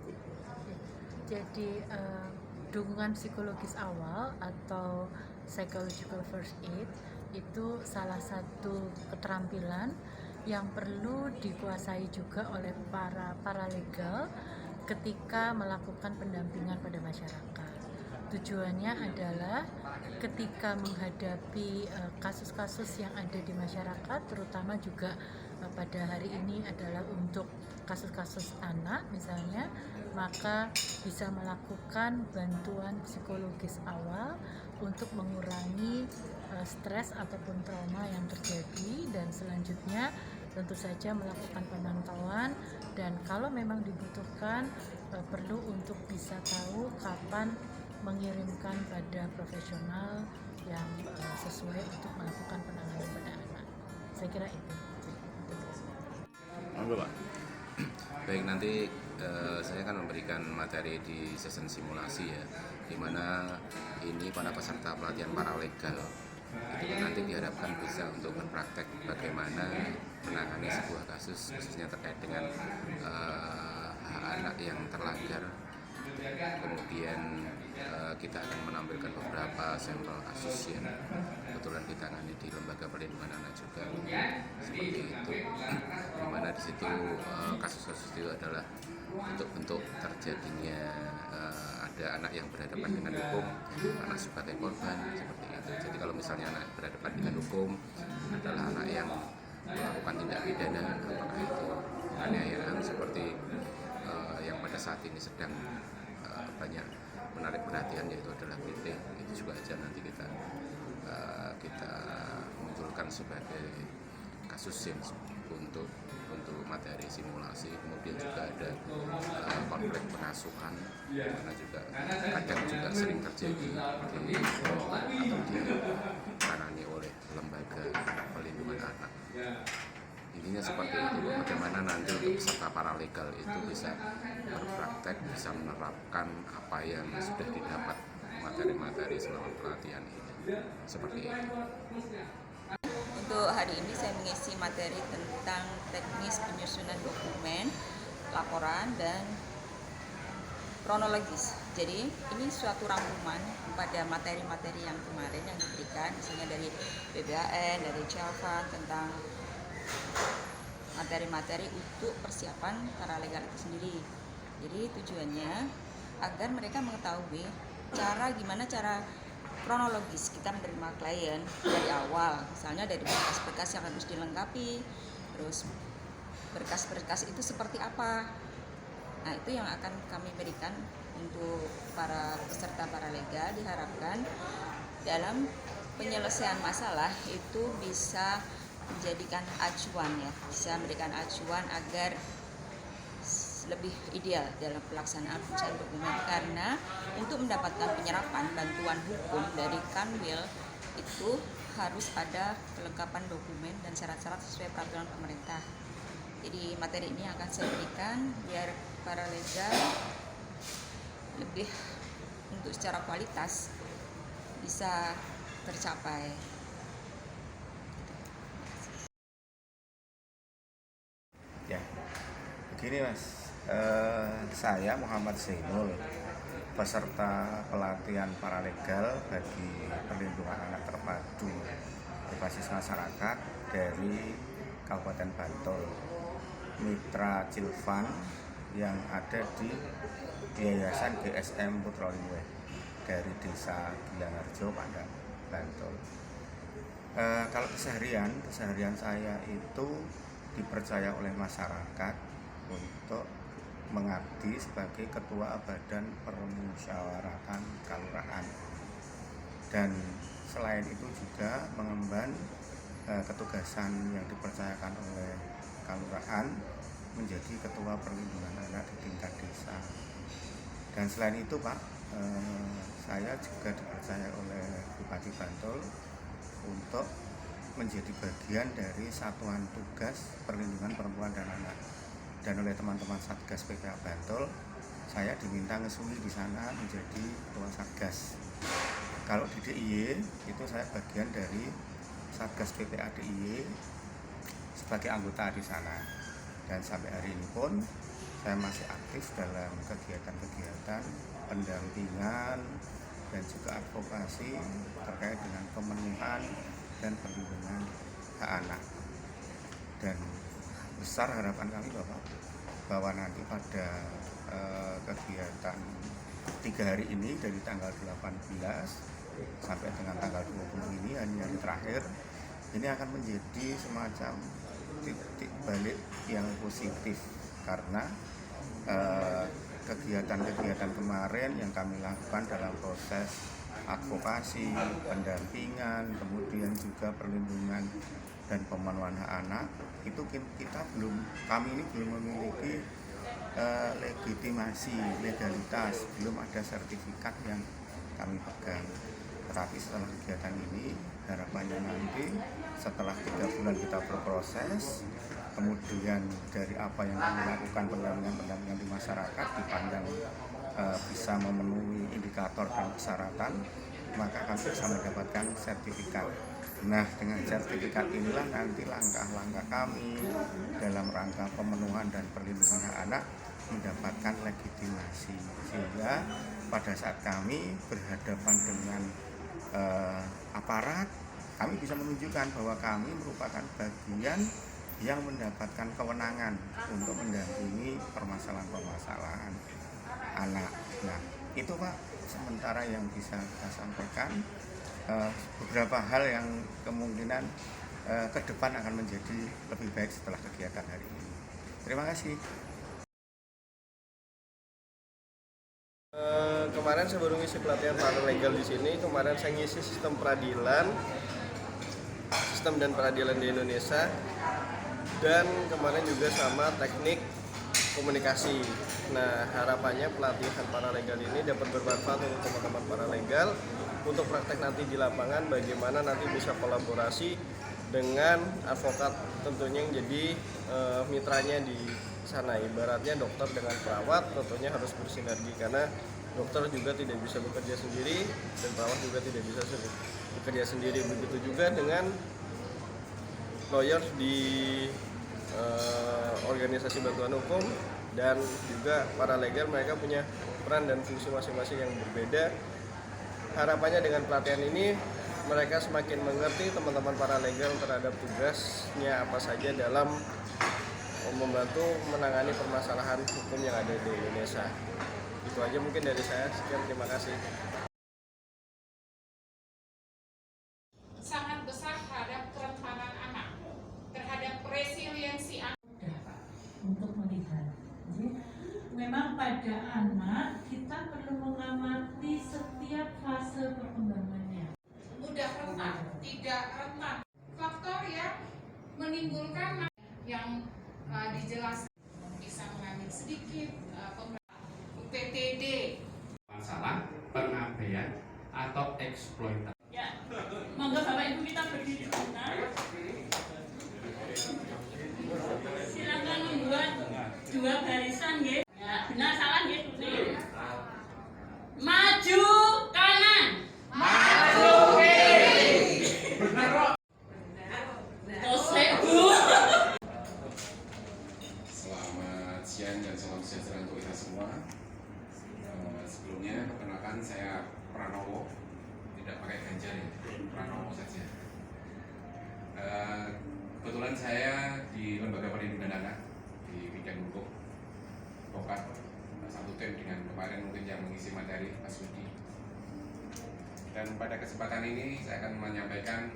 Bu. Jadi dukungan psikologis awal atau psychological first aid itu salah satu keterampilan yang perlu dikuasai juga oleh para paralegal ketika melakukan pendampingan pada masyarakat. Tujuannya adalah ketika menghadapi kasus-kasus yang ada di masyarakat, terutama juga pada hari ini adalah untuk kasus-kasus anak misalnya, maka bisa melakukan bantuan psikologis awal untuk mengurangi stres ataupun trauma yang terjadi, dan selanjutnya tentu saja melakukan pemantauan, dan kalau memang dibutuhkan perlu untuk bisa tahu kapan mengirimkan pada profesional yang sesuai untuk melakukan penanganan pada anak. Saya kira itu. Monggo Pak. Baik, nanti saya akan memberikan materi di sesi simulasi ya, di mana ini para peserta pelatihan paralegal itu nanti diharapkan bisa untuk berpraktek bagaimana menangani sebuah kasus khususnya terkait dengan hak anak yang terlanggar. Kemudian kita akan menampilkan beberapa sampel kasus yang kebetulan ditangani di lembaga perlindungan anak juga, seperti itu. Dimana di situ kasus-kasus itu adalah bentuk-bentuk terjadinya ada anak yang berhadapan dengan hukum, anak sebagai korban, seperti itu. Jadi kalau misalnya anak berhadapan dengan hukum adalah anak yang melakukan tindak pidana, apakah itu penganiayaan seperti yang pada saat ini sedang banyak menarik perhatian, yaitu adalah bullying. Itu juga aja nanti kita munculkan sebagai kasus yang untuk materi simulasi. Kemudian juga ada konflik pengasuhan, karena juga kadang juga sering terjadi di atau ditangani oleh lembaga perlindungan anak. Intinya seperti itu, bagaimana nanti untuk peserta paralegal itu bisa berpraktek, bisa menerapkan apa yang sudah didapat materi-materi selama pelatihan ini. Seperti itu. Untuk hari ini saya mengisi materi tentang teknis penyusunan dokumen, laporan, dan kronologis. Jadi ini suatu rangkuman pada materi-materi yang kemarin yang diberikan, misalnya dari BBAN, dari Jalvan, tentang materi-materi untuk persiapan paralegal itu sendiri. Jadi tujuannya agar mereka mengetahui gimana cara kronologis kita menerima klien dari awal, misalnya dari berkas-berkas yang harus dilengkapi, terus berkas-berkas itu seperti apa. Nah, itu yang akan kami berikan untuk para peserta paralegal. Diharapkan dalam penyelesaian masalah itu bisa menjadikan acuan ya, bisa memberikan acuan agar lebih ideal dalam pelaksanaan penyusunan dokumen, karena untuk mendapatkan penyerapan bantuan hukum dari Kanwil itu harus ada kelengkapan dokumen dan syarat-syarat sesuai peraturan pemerintah. Jadi materi ini akan saya berikan biar paralegal lebih untuk secara kualitas bisa tercapai. Ya, begini Mas. Saya Muhammad Zainul, peserta pelatihan paralegal bagi perlindungan anak terpadu berbasis masyarakat dari Kabupaten Bantul, mitra Cilvan yang ada di Yayasan GSM Putroliwe dari Desa Gilangarjo, Pandang, Bantul. Kalau keseharian saya itu dipercaya oleh masyarakat untuk mengabdi sebagai ketua Badan Permusyawaratan Kalurahan, dan selain itu juga mengemban ketugasan yang dipercayakan oleh kalurahan menjadi ketua perlindungan anak di tingkat desa. Dan selain itu Pak, saya juga dipercaya oleh Bupati Bantul untuk menjadi bagian dari Satuan Tugas Perlindungan Perempuan dan Anak, dan oleh teman-teman Satgas PPA Bantul saya diminta ngesui di sana menjadi ketua Satgas. Kalau di DIY itu saya bagian dari Satgas PPA DIY sebagai anggota di sana, dan sampai hari ini pun saya masih aktif dalam kegiatan-kegiatan pendampingan dan juga advokasi terkait dengan pemenuhan dan perlindungan hak anak. Dan besar harapan kami Bapak bahwa nanti pada kegiatan 3 hari ini dari tanggal 18 sampai dengan tanggal 20 ini hari terakhir, ini akan menjadi semacam titik balik yang positif karena kegiatan-kegiatan kemarin yang kami lakukan dalam proses advokasi, pendampingan, kemudian juga perlindungan dan pemenuhan hak anak itu kami ini belum memiliki legitimasi, legalitas, belum ada sertifikat yang kami pegang. Tetapi setelah kegiatan ini harapannya nanti setelah 3 bulan kita berproses, kemudian dari apa yang kami lakukan pendampingan di masyarakat dipandang bisa memenuhi indikator dan persyaratan, maka kami bisa mendapatkan sertifikat. Nah, dengan sertifikat inilah nanti langkah-langkah kami dalam rangka pemenuhan dan perlindungan hak anak mendapatkan legitimasi, sehingga pada saat kami berhadapan dengan aparat, kami bisa menunjukkan bahwa kami merupakan bagian yang mendapatkan kewenangan untuk mendampingi permasalahan-permasalahan anak. Nah, itu Pak sementara yang bisa kita sampaikan. Beberapa hal yang kemungkinan ke depan akan menjadi lebih baik setelah kegiatan hari ini. Terima kasih. Kemarin saya baru ngisi pelatihan paralegal di sini. Kemarin saya ngisi sistem dan peradilan di Indonesia, dan kemarin juga sama teknik komunikasi. Nah, harapannya pelatihan paralegal ini dapat bermanfaat untuk teman-teman paralegal untuk praktek nanti di lapangan, bagaimana nanti bisa kolaborasi dengan advokat tentunya yang jadi mitranya di sana. Ibaratnya dokter dengan perawat tentunya harus bersinergi, karena dokter juga tidak bisa bekerja sendiri dan perawat juga tidak bisa bekerja sendiri. Begitu juga dengan lawyer di organisasi bantuan hukum dan juga paralegal, mereka punya peran dan fungsi masing-masing yang berbeda. Harapannya dengan pelatihan ini mereka semakin mengerti teman-teman paralegal terhadap tugasnya apa saja dalam membantu menangani permasalahan hukum yang ada di Indonesia. Itu aja mungkin dari saya. Sekian, terima kasih. Sangat besar terhadap kerentanan anak, terhadap resiliensi anak. Untuk melihat, jadi, memang pada anak kita perlu mengamati setiap fase perkembangannya. Mudah rentan, tidak rentan. Faktor yang menimbulkan yang dijelaskan bisa mengambil sedikit UPTD. Masalah pengabaian atau eksploitasi. Ya, monggo Bapak Ibu kita berdiri sebentar. Silakan membuat 2 barisan, nggih. Ya, benar salah nggih, Putri. Maju kanan. Maju kiri. Benar. Bu. Selamat siang dan salam sejahtera untuk kita semua. Sebelumnya perkenalkan saya Pranowo, tidak pakai Ganjar ya, Pranowo saja. Kebetulan saya di Lembaga Perlindungan Anak di bidang hukum, advokat, satu tim dengan kemarin mungkin yang mengisi materi Mas Budi. Dan pada kesempatan ini saya akan menyampaikan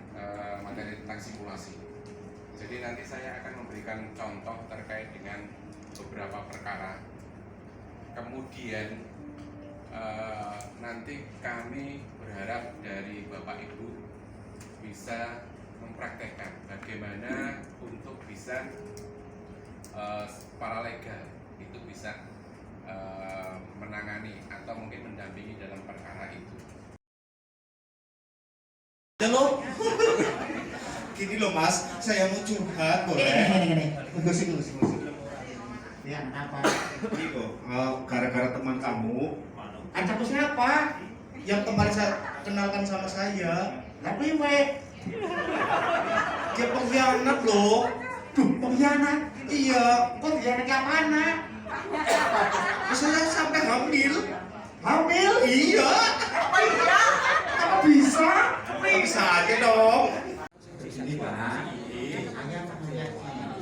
materi tentang simulasi. Jadi nanti saya akan memberikan contoh terkait dengan beberapa perkara. Kemudian nanti kami berharap dari Bapak Ibu bisa mempraktekkan bagaimana untuk bisa paralegal itu bisa menangani atau mungkin mendampingi dalam perkara itu. Halo, gini loh Mas, saya mau curhat boleh? Tunggu sini. Ya, apa? Ini loh, gara-gara teman kamu. Ancamu siapa? Yang kemarin saya kenalkan sama saya. Tapi dia pengkhianat loh. Duh, pengkhianat? Iya, kok pengkhianat kayak mana? Saya sampai hamil. Hamil? Iya. Oh iya? Apa bisa? Bisa aja dong. Ini Pak.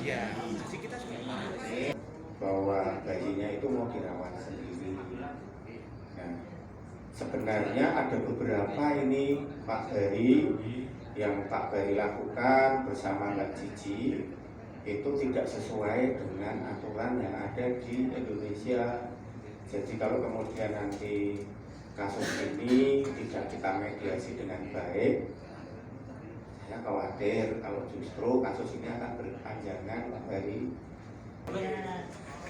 Iya. Bahwa bayinya itu mau dirawat sendiri. Nah, sebenarnya ada beberapa ini Pak Bari yang Pak Bari lakukan bersama Mbak Cici itu tidak sesuai dengan aturan yang ada di Indonesia. Jadi kalau kemudian nanti kasus ini tidak kita mediasi dengan baik, saya khawatir kalau justru kasus ini akan berkepanjangan Pak Bari.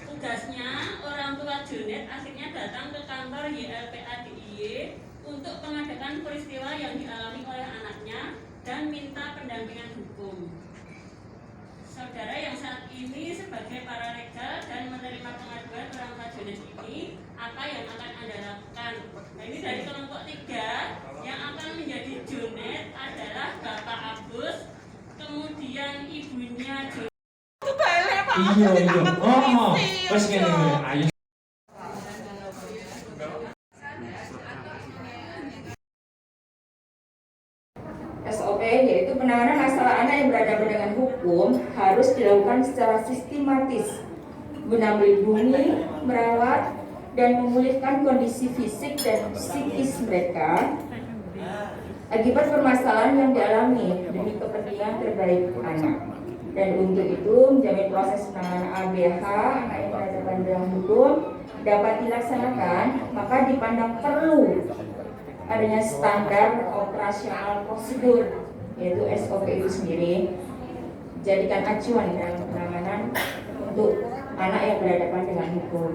Tugasnya orang tua Junet akhirnya datang ke kantor YLPA DIY untuk mengadakan peristiwa yang dialami oleh anaknya dan minta pendampingan hukum. Saudara yang saat ini sebagai paralegal dan menerima pengaduan orang tua Junet ini, apa yang akan Anda lakukan? Nah, ini dari kelompok 3 yang akan menjadi Junet adalah Bapak Agus, kemudian ibunya Junet. Iya. Oh, wes ngene ayo. SOP yaitu penanganan masalah anak yang berhadapan dengan hukum harus dilakukan secara sistematis guna melindungi, merawat, dan memulihkan kondisi fisik dan psikis mereka akibat permasalahan yang dialami demi kepentingan terbaik anak. Dan untuk itu menjamin proses penanganan ABH anak yang berhadapan dengan hukum dapat dilaksanakan, maka dipandang perlu adanya standar operasional prosedur yaitu SOP itu sendiri jadikan acuan dalam penanganan untuk anak yang berhadapan dengan hukum.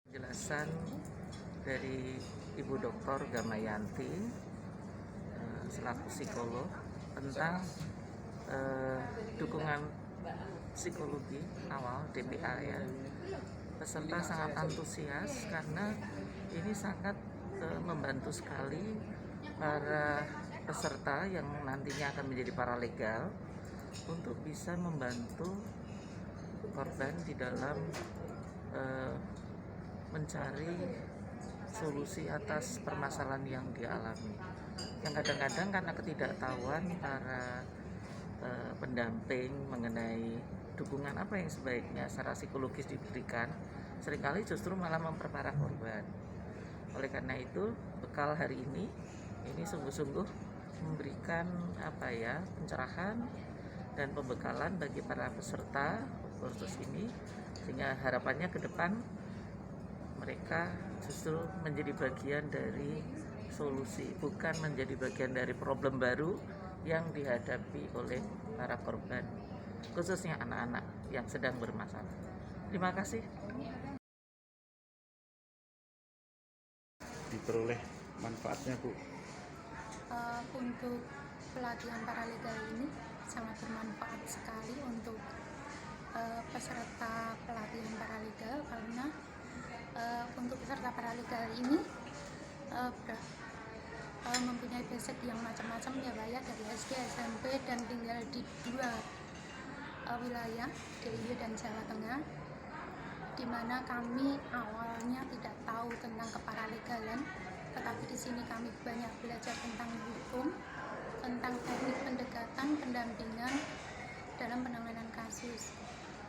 Penjelasan dari Ibu Dr. Gamayanti selaku psikolog tentang dukungan psikologi awal DPA ya. Peserta sangat antusias karena ini sangat membantu sekali para peserta yang nantinya akan menjadi paralegal untuk bisa membantu korban di dalam mencari solusi atas permasalahan yang dialami. Yang kadang-kadang karena ketidaktahuan para pendamping mengenai dukungan apa yang sebaiknya secara psikologis diberikan, seringkali justru malah memperparah korban. Oleh karena itu, bekal hari ini sungguh-sungguh memberikan pencerahan dan pembekalan bagi para peserta kursus ini, sehingga harapannya ke depan mereka justru menjadi bagian dari solusi, bukan menjadi bagian dari problem baru yang dihadapi oleh para korban, khususnya anak-anak yang sedang bermasalah. Terima kasih. Diperoleh manfaatnya Bu? Untuk pelatihan paralegal ini sangat bermanfaat sekali untuk peserta pelatihan paralegal, karena untuk peserta paralegal ini mempunyai basic yang macam-macam ya Pak ya, dari SD, SMP, dan tinggal di 2 wilayah, DIY dan Jawa Tengah, di mana kami awalnya tidak tahu tentang keparalegalan, tetapi di sini kami banyak belajar tentang hukum, tentang teknik pendekatan, pendampingan dalam penanganan kasus,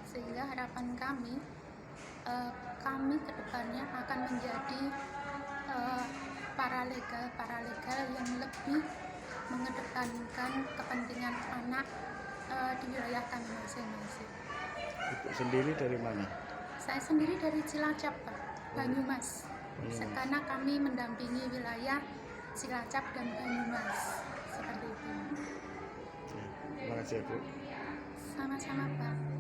sehingga harapan kami kedepannya akan menjadi paralegal yang lebih mengedepankan kepentingan anak di wilayah kami masing-masing. Ibu sendiri dari mana? Saya sendiri dari Cilacap, Pak, Banyumas. Karena kami mendampingi wilayah Cilacap dan Banyumas, seperti itu. Terima kasih Bu. Sama-sama Pak.